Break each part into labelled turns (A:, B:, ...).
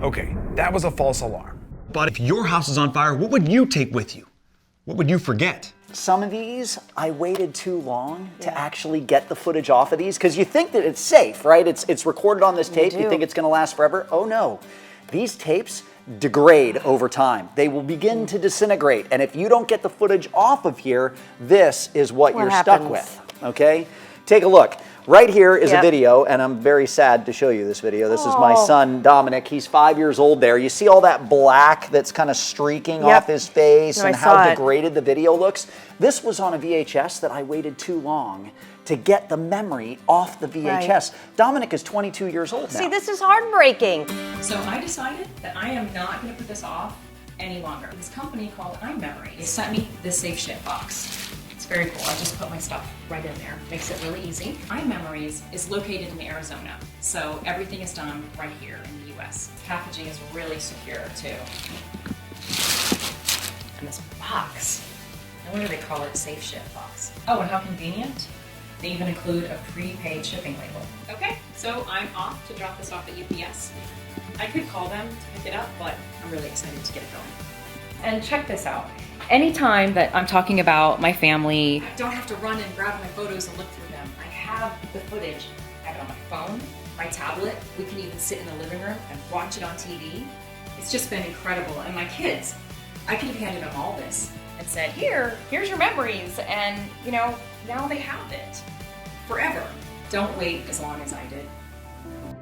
A: Okay, that was a false alarm.
B: But if your house is on fire, what would you take with you? What would you forget?
C: Some of these, I waited too long to actually get the footage off of these, because you think that it's safe, right? It's recorded on this tape, you think it's gonna last forever. Oh no, these tapes degrade over time. They will begin to disintegrate, and if you don't get the footage off of here, this is what you're stuck with, okay? Take a look. Right here is a video, and I'm very sad to show you this video. This is my son, Dominic. He's 5 years old there. You see all that black that's kind of streaking off his face and how degraded the video looks? This was on a VHS that I waited too long to get the memory off the VHS. Dominic is 22 years old now.
D: See, this is heartbreaking.
E: So I decided that I am not going to put this off any longer. This company called iMemories, they sent me this Safe Ship box. It's very cool. I just put my stuff right in there. Makes it really easy. iMemories is located in Arizona, so everything is done right here in the US. Packaging is really secure too. And this box, no wonder they call it Safe Ship box. Oh, and how convenient. They even include a prepaid shipping label. Okay, so I'm off to drop this off at UPS. I could call them to pick it up, but I'm really excited to get it going. And check this out. Anytime that I'm talking about my family, I don't have to run and grab my photos and look through them. I have the footage. I have it on my phone, my tablet. We can even sit in the living room and watch it on TV. It's just been incredible. And my kids, I could have handed them all this and said, here's your memories. And you know, now they have it forever. Don't wait as long as I did.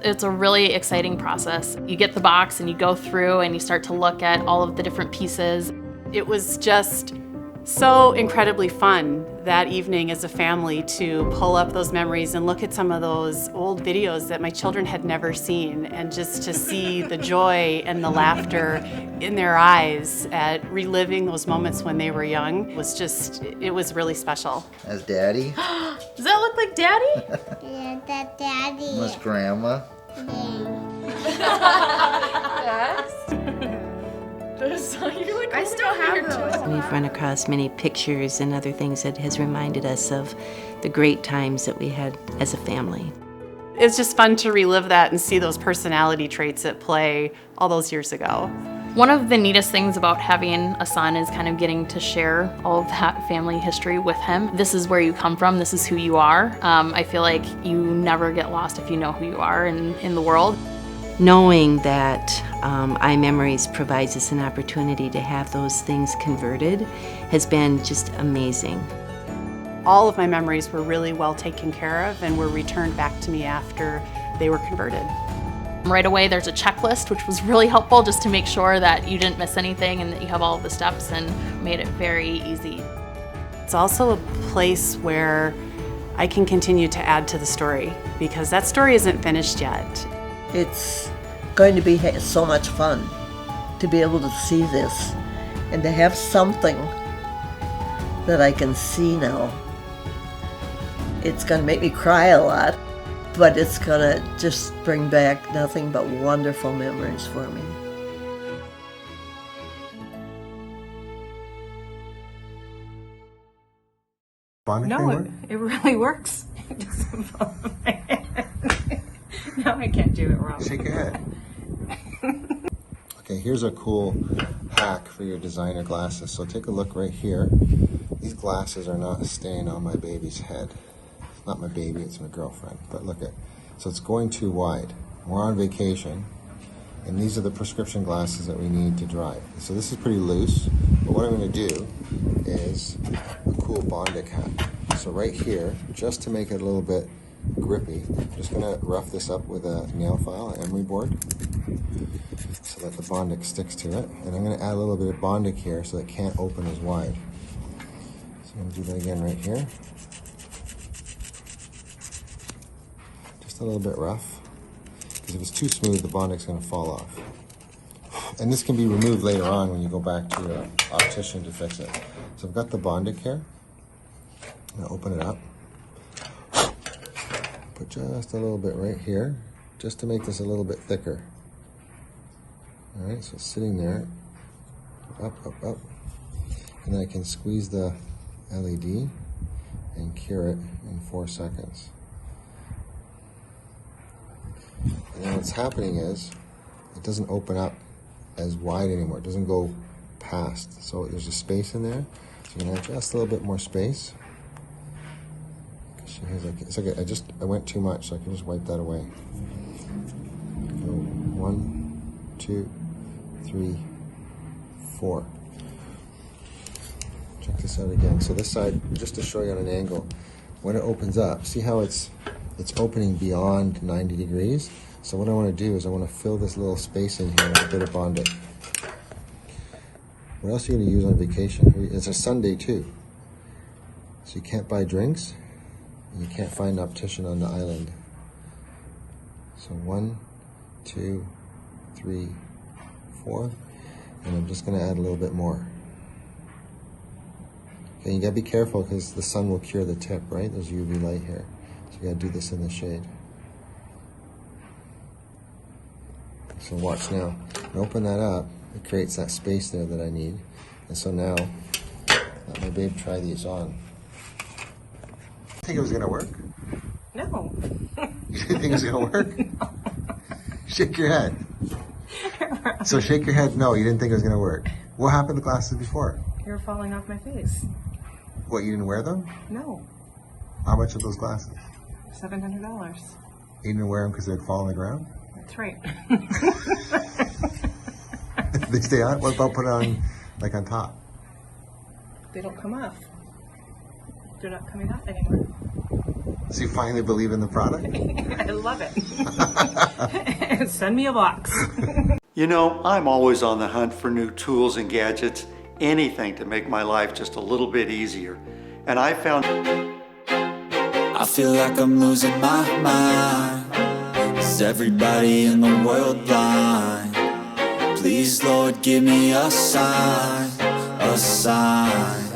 F: It's a really exciting process. You get the box and you go through and you start to look at all of the different pieces.
G: It was just so incredibly fun that evening as a family to pull up those memories and look at some of those old videos that my children had never seen, and just to see the joy and the laughter in their eyes at reliving those moments when they were young was just, it was really special.
H: As Daddy.
F: Does that look like Daddy?
I: Yeah, that's Daddy.
H: Was Grandma.
F: Yes.
D: I still have those.
J: We've run across many pictures and other things that has reminded us of the great times that we had as a family.
G: It's just fun to relive that and see those personality traits at play all those years ago.
F: One of the neatest things about having a son is kind of getting to share all of that family history with him. This is where you come from, this is who you are. I feel like you never get lost if you know who you are in the world.
J: Knowing that iMemories provides us an opportunity to have those things converted has been just amazing.
G: All of my memories were really well taken care of and were returned back to me after they were converted.
F: Right away there's a checklist, which was really helpful just to make sure that you didn't miss anything and that you have all of the steps, and made it very easy.
G: It's also a place where I can continue to add to the story, because that story isn't finished yet.
K: It's going to be so much fun to be able to see this and to have something that I can see now. It's going to make me cry a lot, but it's going to just bring back nothing but wonderful memories for me.
L: No, it really works. No, I can't do it wrong.
H: Shake your head. Okay, here's a cool hack for your designer glasses. So take a look right here. These glasses are not staying on my baby's head. It's not my baby, it's my girlfriend. But look at, so it's going too wide. We're on vacation, and these are the prescription glasses that we need to drive. So this is pretty loose, but what I'm going to do is a cool Bondic hack. So right here, just to make it a little bit grippy, I'm just going to rough this up with a nail file, an emery board, so that the Bondic sticks to it. And I'm going to add a little bit of Bondic here so that it can't open as wide. So I'm going to do that again right here. Just a little bit rough, because if it's too smooth, the Bondic's going to fall off. And this can be removed later on when you go back to your optician to fix it. So I've got the Bondic here. I'm going to open it up. Put just a little bit right here, just to make this a little bit thicker. Alright, so it's sitting there. up, up, up. And then I can squeeze the LED and cure it in 4 seconds. And then what's happening is it doesn't open up as wide anymore. It doesn't go past. So there's a space in there. So you're gonna have just a little bit more space. It's like I went too much, so I can just wipe that away. Go 1, 2, 3, 4. Check this out again. So this side, just to show you on an angle, when it opens up, see how it's opening beyond 90 degrees? So what I want to do is I want to fill this little space in here with a bit of Bondic. What else are you going to use on vacation? It's a Sunday too. So you can't buy drinks, and you can't find an optician on the island. So 1, 2, 3, 4, and I'm just going to add a little bit more. Okay, you gotta be careful because the sun will cure the tip, right? There's UV light here. So you gotta do this in the shade. So watch now. When I open that up, it creates that space there that I need. And so now, let my babe try these on. Think it was gonna work?
L: No.
H: You didn't think it was gonna work? No. Shake your head. So shake your head, no, you didn't think it was gonna work. What happened to the glasses before?
L: You're falling off my face.
H: What, you didn't wear them?
L: No.
H: How much are those glasses?
L: $700.
H: You didn't wear them because they'd fall on the ground?
L: That's right.
H: They stay on? What about put it on, like on top?
L: They don't come off. They're not coming off anymore.
H: So you finally believe in the product?
L: I love it. Send me a box.
M: You know, I'm always on the hunt for new tools and gadgets, anything to make my life just a little bit easier. And I found...
N: I feel like I'm losing my mind. Is everybody in the world blind? Please, Lord, give me a sign, a sign.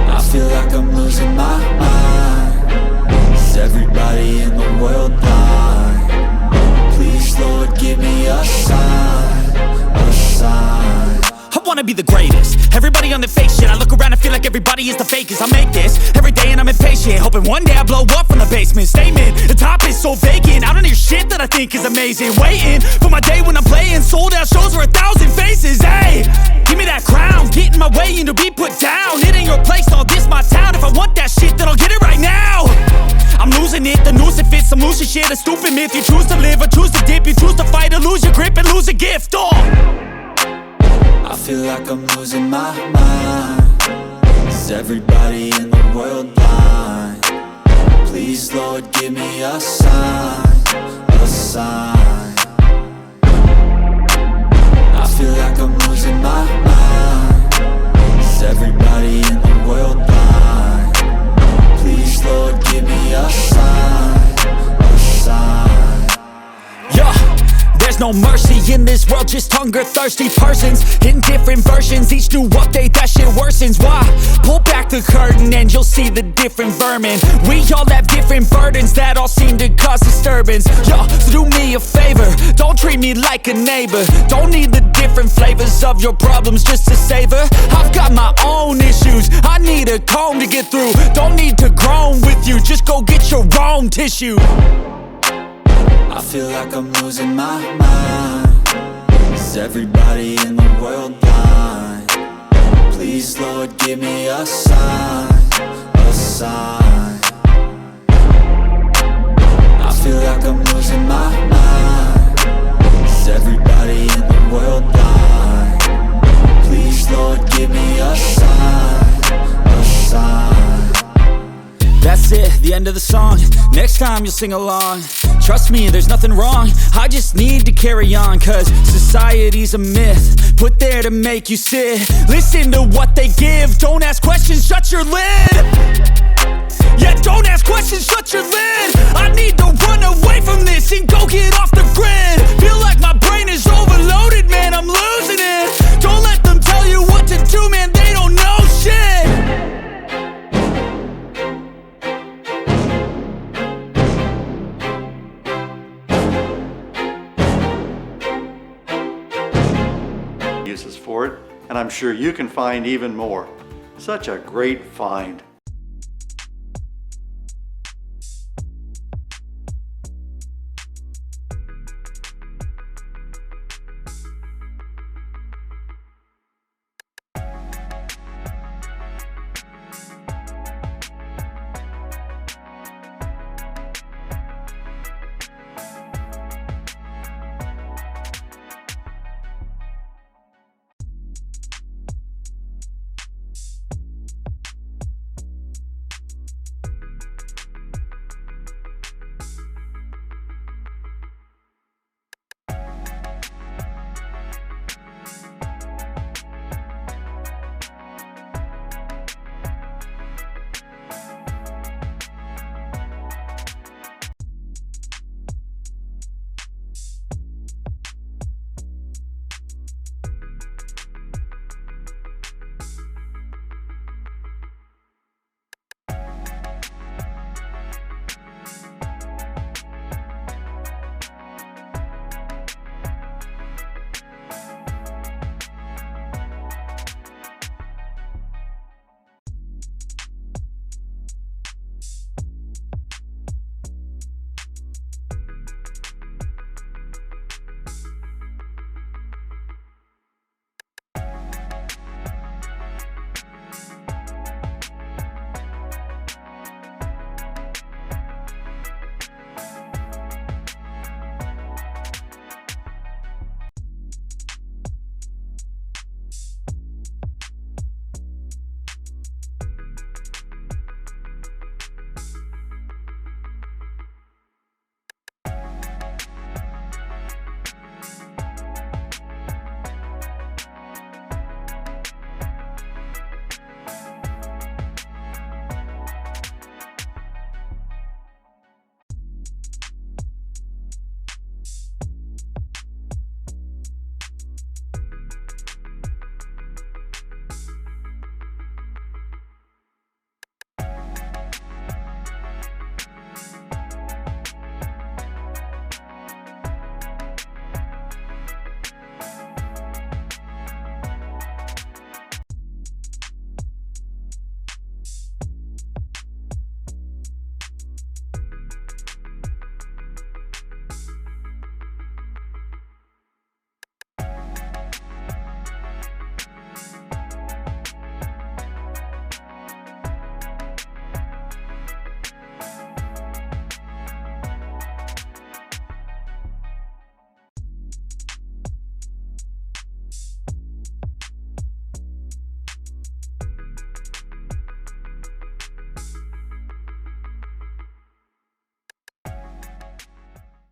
N: I feel like I'm losing my mind. Is everybody in the world blind? Please, Lord, give me a sign, a sign.
O: I wanna be the greatest. Everybody on the fake shit. I look around and feel like everybody is the fakest. I make this every day and I'm impatient, hoping one day I blow up from the basement. Statement, the top is so vacant. I don't hear shit that I think is amazing. Waiting for my day when I'm playing sold out shows for 1,000 faces. Hey, give me that crown, get in my way and to be put down. It ain't your place, all this my town. If I want that shit, then I'll get it right now. I'm losing it, the noose it fits. I'm losing shit, a stupid myth. You choose to live or choose to dip. You choose to fight or lose your grip and lose a gift.
N: I feel like I'm losing my mind. Is everybody in the world blind? Please, Lord, give me a sign, a sign. I feel like I'm losing my mind. Is everybody in the world blind? Please, Lord, give me a sign, a sign.
O: Yeah. There's no mercy in this world, just hunger-thirsty persons in different versions. Each new update, that shit worsens. Why? Pull back the curtain and you'll see the different vermin. We all have different burdens that all seem to cause disturbance. Yo, so do me a favor, don't treat me like a neighbor. Don't need the different flavors of your problems just to savor. I've got my own issues, I need a comb to get through. Don't need to groan with you, just go get your own tissue.
N: I feel like I'm losing my mind. Is everybody in the world blind? Please, Lord, give me a sign, a sign. I feel like I'm losing my mind. Is everybody in the world blind? Please, Lord, give me a sign, a sign.
O: That's it, the end of the song. Next time you'll sing along. Trust me, there's nothing wrong. I just need to carry on, cause society's a myth put there to make you sit. Listen to what they give. Don't ask questions, shut your lid. Yeah, don't ask questions, shut your lid. I need to run away from this and go get off the grid. Feel like my brain is overloaded, man, I'm losing it. Don't let them tell you what to do, man, they don't know shit.
M: uses for it, and I'm sure you can find even more. Such a great find.